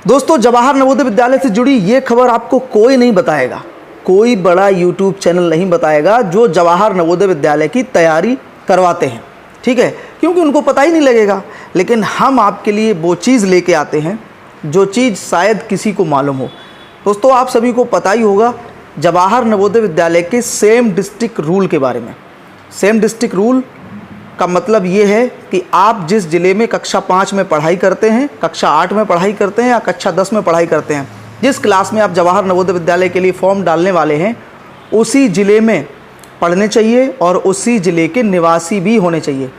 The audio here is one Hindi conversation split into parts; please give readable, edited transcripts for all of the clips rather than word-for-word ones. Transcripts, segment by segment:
दोस्तों, जवाहर नवोदय विद्यालय से जुड़ी ये खबर आपको कोई नहीं बताएगा, कोई बड़ा यूट्यूब चैनल नहीं बताएगा जो जवाहर नवोदय विद्यालय की तैयारी करवाते हैं, ठीक है, क्योंकि उनको पता ही नहीं लगेगा। लेकिन हम आपके लिए वो चीज़ लेके आते हैं जो चीज़ शायद किसी को मालूम हो। दोस्तों, आप सभी को पता ही होगा जवाहर नवोदय विद्यालय के सेम डिस्ट्रिक्ट रूल के बारे में। सेम डिस्ट्रिक्ट रूल का मतलब ये है कि आप जिस ज़िले में कक्षा 5 में पढ़ाई करते हैं, कक्षा 8 में पढ़ाई करते हैं या कक्षा 10 में पढ़ाई करते हैं, जिस क्लास में आप जवाहर नवोदय विद्यालय के लिए फॉर्म डालने वाले हैं, उसी ज़िले में पढ़ने चाहिए और उसी ज़िले के निवासी भी होने चाहिए।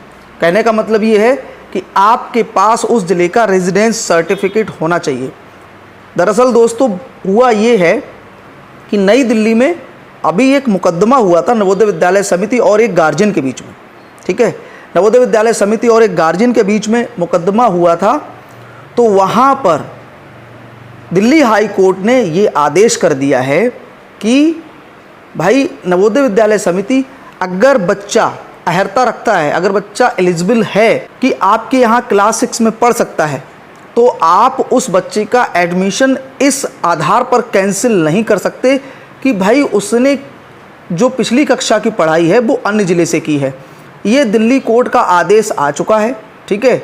कहने का मतलब ये है कि आपके पास उस ज़िले का रेजिडेंस सर्टिफिकेट होना चाहिए। दरअसल दोस्तों, हुआ ये है कि नई दिल्ली में अभी एक मुकदमा हुआ था नवोदय विद्यालय समिति और एक गार्जियन के बीच में, ठीक है। नवोदय विद्यालय समिति और एक गार्जियन के बीच में मुकदमा हुआ था, तो वहाँ पर दिल्ली हाई कोर्ट ने ये आदेश कर दिया है कि भाई नवोदय विद्यालय समिति, अगर बच्चा अहर्ता रखता है, अगर बच्चा एलिजिबल है कि आपके यहाँ क्लास 6 में पढ़ सकता है, तो आप उस बच्चे का एडमिशन इस आधार पर कैंसिल नहीं कर सकते कि भाई उसने जो पिछली कक्षा की पढ़ाई है वो अन्य ज़िले से की है। ये दिल्ली कोर्ट का आदेश आ चुका है, ठीक है।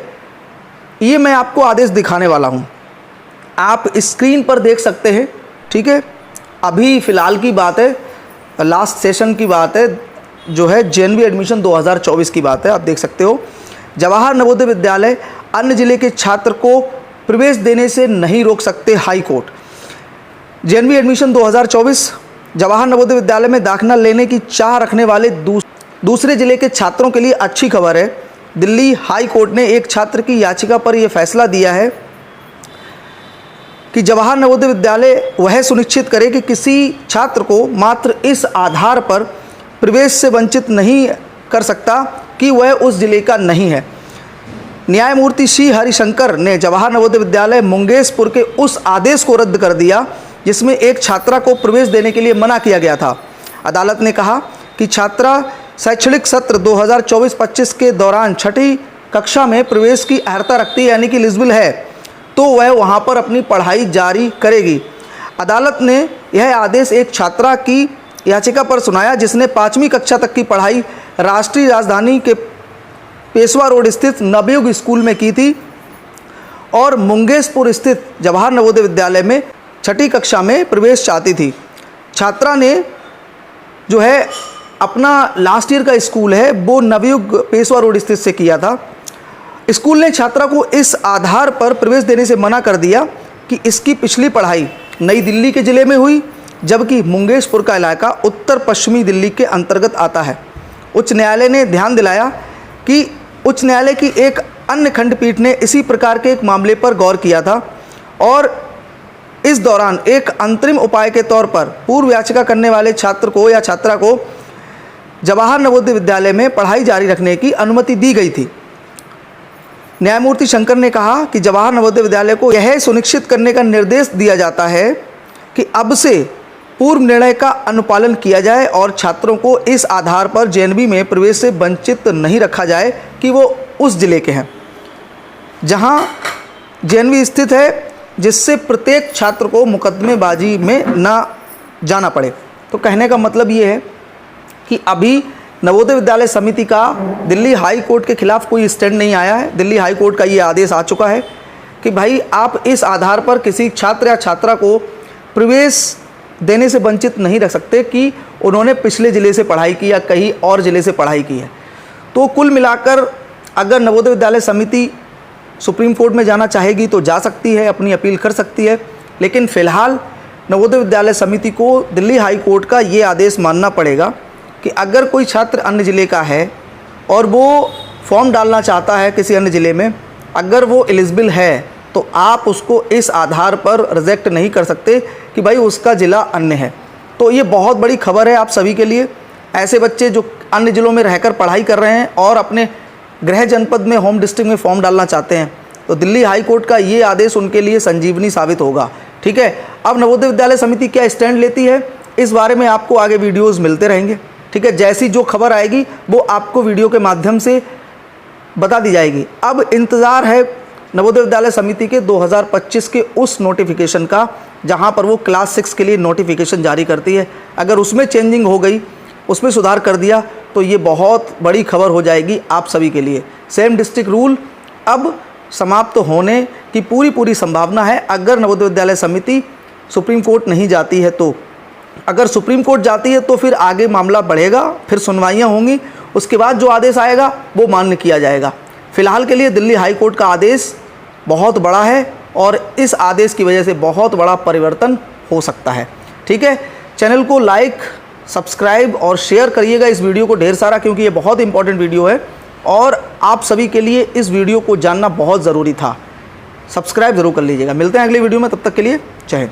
ये मैं आपको आदेश दिखाने वाला हूँ, आप स्क्रीन पर देख सकते हैं, ठीक है। अभी फ़िलहाल की बात है, लास्ट सेशन की बात है, जो है जेएनवी एडमिशन 2024 की बात है। आप देख सकते हो, जवाहर नवोदय विद्यालय अन्य ज़िले के छात्र को प्रवेश देने से नहीं रोक सकते high court. JNV admission 2024, Jawahar Navodaya Vidyalaya में दाखिला लेने की चाह रखने वाले दूसरे ज़िले के छात्रों के लिए अच्छी खबर है। दिल्ली हाई कोर्ट ने एक छात्र की याचिका पर यह फैसला दिया है कि जवाहर नवोदय विद्यालय वह सुनिश्चित करे कि किसी छात्र को मात्र इस आधार पर प्रवेश से वंचित नहीं कर सकता कि वह उस ज़िले का नहीं है। न्यायमूर्ति श्री हरिशंकर ने जवाहर नवोदय विद्यालय मुंगेशपुर के उस आदेश को रद्द कर दिया जिसमें एक छात्रा को प्रवेश देने के लिए मना किया गया था। अदालत ने कहा कि छात्रा शैक्षणिक सत्र 2024-25 के दौरान छठी कक्षा में प्रवेश की अर्हता रखती है, यानी कि एलिजिबल है, तो वह वहां पर अपनी पढ़ाई जारी करेगी। अदालत ने यह आदेश एक छात्रा की याचिका पर सुनाया जिसने 5वीं कक्षा तक की पढ़ाई राष्ट्रीय राजधानी के पेशवा रोड स्थित नवयुग स्कूल में की थी और मुंगेशपुर स्थित जवाहर नवोदय विद्यालय में छठी कक्षा में प्रवेश चाहती थी। छात्रा ने जो है अपना लास्ट ईयर का स्कूल है वो नवयुग पेशवा रोड स्थित से किया था। स्कूल ने छात्रा को इस आधार पर प्रवेश देने से मना कर दिया कि इसकी पिछली पढ़ाई नई दिल्ली के ज़िले में हुई, जबकि मुंगेशपुर का इलाका उत्तर पश्चिमी दिल्ली के अंतर्गत आता है। उच्च न्यायालय ने ध्यान दिलाया कि उच्च न्यायालय की एक अन्य खंडपीठ ने इसी प्रकार के एक मामले पर गौर किया था और इस दौरान एक अंतरिम उपाय के तौर पर पूर्व याचिका करने वाले छात्र को या छात्रा को जवाहर नवोदय विद्यालय में पढ़ाई जारी रखने की अनुमति दी गई थी। न्यायमूर्ति शंकर ने कहा कि जवाहर नवोदय विद्यालय को यह सुनिश्चित करने का निर्देश दिया जाता है कि अब से पूर्व निर्णय का अनुपालन किया जाए और छात्रों को इस आधार पर जेएनवी में प्रवेश से वंचित नहीं रखा जाए कि वो उस ज़िले के हैं जहां जेएनवी स्थित है, जिससे प्रत्येक छात्र को मुकदमेबाजी में ना जाना पड़े। तो कहने का मतलब ये है कि अभी नवोदय विद्यालय समिति का दिल्ली हाई कोर्ट के खिलाफ कोई स्टैंड नहीं आया है। दिल्ली हाई कोर्ट का ये आदेश आ चुका है कि भाई आप इस आधार पर किसी छात्र या छात्रा को प्रवेश देने से वंचित नहीं रख सकते कि उन्होंने पिछले ज़िले से पढ़ाई की या कहीं और ज़िले से पढ़ाई की है। तो कुल मिलाकर अगर नवोदय विद्यालय समिति सुप्रीम कोर्ट में जाना चाहेगी तो जा सकती है, अपनी अपील कर सकती है, लेकिन फ़िलहाल नवोदय विद्यालय समिति को दिल्ली हाई कोर्ट का ये आदेश मानना पड़ेगा कि अगर कोई छात्र अन्य ज़िले का है और वो फॉर्म डालना चाहता है किसी अन्य ज़िले में, अगर वो एलिजिबल है तो आप उसको इस आधार पर रिजेक्ट नहीं कर सकते कि भाई उसका ज़िला अन्य है। तो ये बहुत बड़ी खबर है आप सभी के लिए। ऐसे बच्चे जो अन्य ज़िलों में रहकर पढ़ाई कर रहे हैं और अपने गृह जनपद में होम डिस्ट्रिक्ट में फॉर्म डालना चाहते हैं, तो दिल्ली हाई कोर्ट का ये आदेश उनके लिए संजीवनी साबित होगा, ठीक है। अब नवोदय विद्यालय समिति क्या स्टैंड लेती है, इस बारे में आपको आगे वीडियोज़ मिलते रहेंगे, ठीक है। जैसी जो खबर आएगी वो आपको वीडियो के माध्यम से बता दी जाएगी। अब इंतज़ार है नवोदय विद्यालय समिति के 2025 के उस नोटिफिकेशन का जहां पर वो क्लास 6 के लिए नोटिफिकेशन जारी करती है। अगर उसमें चेंजिंग हो गई, उसमें सुधार कर दिया तो ये बहुत बड़ी खबर हो जाएगी आप सभी के लिए। सेम डिस्ट्रिक्ट रूल अब समाप्त होने की पूरी संभावना है अगर नवोदय विद्यालय समिति सुप्रीम कोर्ट नहीं जाती है तो। अगर सुप्रीम कोर्ट जाती है तो फिर आगे मामला बढ़ेगा, फिर सुनवाइयाँ होंगी, उसके बाद जो आदेश आएगा वो मान्य किया जाएगा। फिलहाल के लिए दिल्ली हाई कोर्ट का आदेश बहुत बड़ा है और इस आदेश की वजह से बहुत बड़ा परिवर्तन हो सकता है। ठीक है, चैनल को लाइक, सब्सक्राइब और शेयर करिएगा इस वीडियो को ढेर सारा, क्योंकि ये बहुत इंपॉर्टेंट वीडियो है और आप सभी के लिए इस वीडियो को जानना बहुत ज़रूरी था। सब्सक्राइब ज़रूर कर लीजिएगा। मिलते हैं अगली वीडियो में, तब तक के लिए जय हिंद।